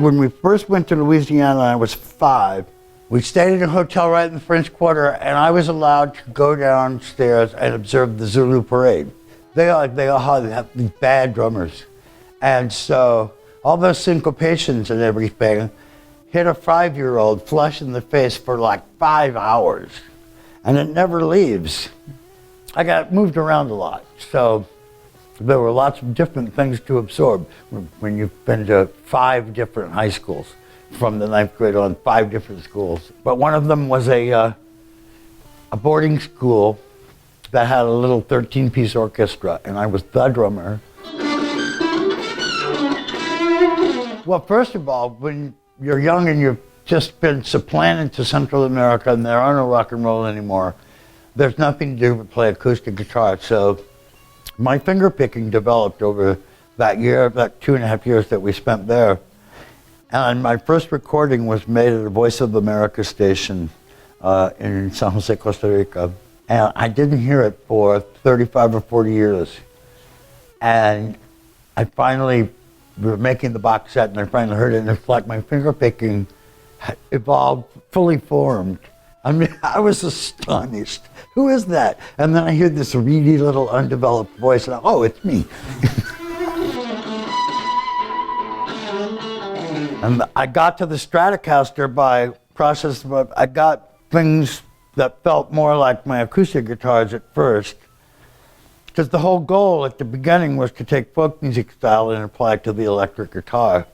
when we first went to Louisiana, I was 5. We stayed in a hotel right in the French Quarter, and I was allowed to go downstairs and observe the Zulu parade. They all have these bad drummers. And so all those syncopations and everything hit a 5-year-old flush in the face for like 5 hours. And it never leaves. I got moved around a lot. So there were lots of different things to absorb when you've been to 5 different high schools. From the 9th grade on, 5 different schools. But one of them was a boarding school that had a little 13-piece orchestra, and I was the drummer. Well, first of all, when you're young and you've just been supplanted to Central America and there are no rock and roll anymore, there's nothing to do but play acoustic guitar. So my finger picking developed over that year, that 2.5 years that we spent there. And my first recording was made at a Voice of America station in San Jose, Costa Rica. And I didn't hear it for 35 or 40 years. And I finally, we were making the box set and I finally heard it, and it's like my finger picking evolved, fully formed. I mean, I was astonished. Who is that? And then I hear this reedy little undeveloped voice, and oh, it's me. And I got to the Stratocaster by process of, I got things that felt more like my acoustic guitars at first. Because the whole goal at the beginning was to take folk music style and apply it to the electric guitar,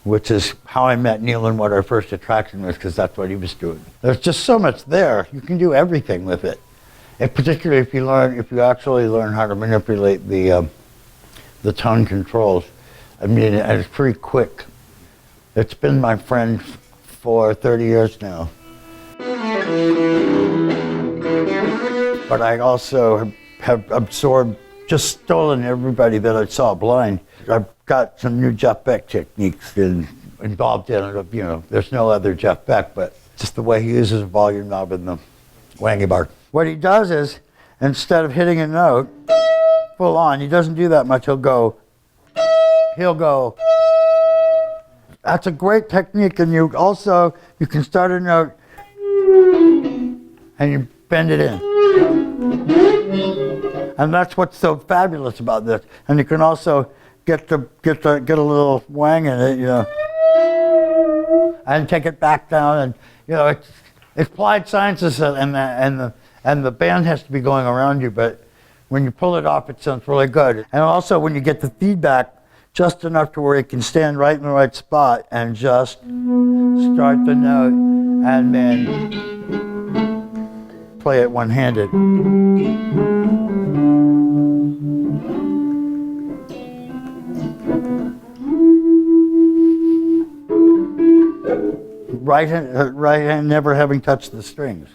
which is how I met Neil and what our first attraction was, because that's what he was doing. There's just so much there. You can do everything with it. And particularly if you actually learn how to manipulate the tone controls. I mean, and it's pretty quick. It's been my friend for 30 years now. But I also have absorbed, just stolen everybody that I saw blind. I've got some new Jeff Beck techniques involved in it. You know, there's no other Jeff Beck, but just the way he uses a volume knob in the wangy bar. What he does is, instead of hitting a note full on, he doesn't do that much. He'll go. That's a great technique, and you can start a note and you bend it in. And that's what's so fabulous about this. And you can also get a little wang in it, you know, and take it back down, and you know, it's applied sciences, and the band has to be going around you, but when you pull it off, it sounds really good. And also when you get the feedback just enough to where you can stand right in the right spot and just start the note and then play it one-handed. Right hand never having touched the strings.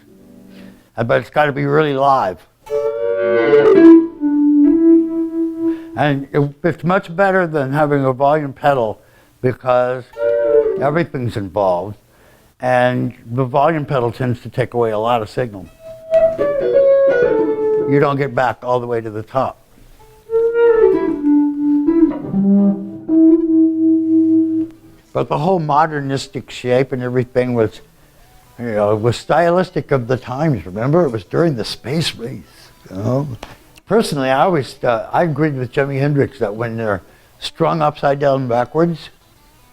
But it's got to be really live. And it's much better than having a volume pedal because everything's involved, and the volume pedal tends to take away a lot of signal. You don't get back all the way to the top. But the whole modernistic shape and everything was, you know, it was stylistic of the times. Remember, it was during the space race, you know? Personally, I agreed with Jimi Hendrix that when they're strung upside down backwards,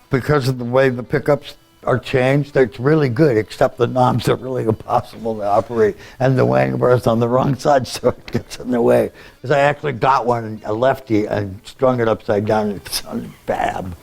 because of the way the pickups are changed, it's really good, except the knobs are really impossible to operate, and the wang bar's on the wrong side, so it gets in the way. Because I actually got one, a lefty, and strung it upside down, and it sounded fab.